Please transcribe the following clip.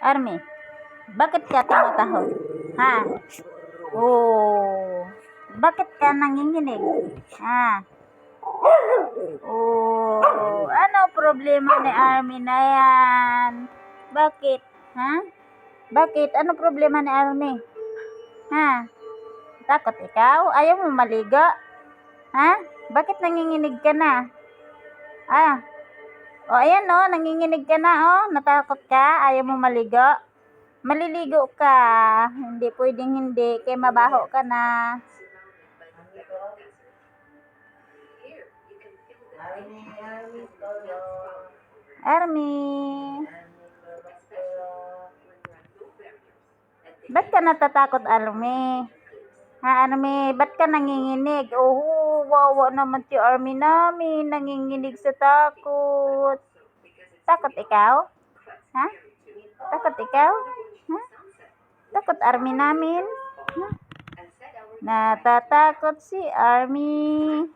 Army, bakit ka tumatahol? Ha? Oh, bakit ka nanginginig? Ha? Oh, ano problema ni Army na yan? Bakit? Ha? Bakit? Ano problema ni Army? Ha? Takot ikaw? Ayaw mo maligo? Ha? Bakit nanginginig ka na? Ah, o ayan o, nanginginig ka na o. Natakot ka? Ayaw mo maligo? Maliligo ka. Hindi pwedeng hindi, kaya mabaho ka na. Army. Ba't ka natatakot, Army? Ha, Army? Ba't ka nanginginig? Oh, wawa naman si Army namin. Nanginginig sa takot. Takot ikaw? Ha? Takot ikaw? Ha? Takot Army namin? Ha? Natatakot si Army.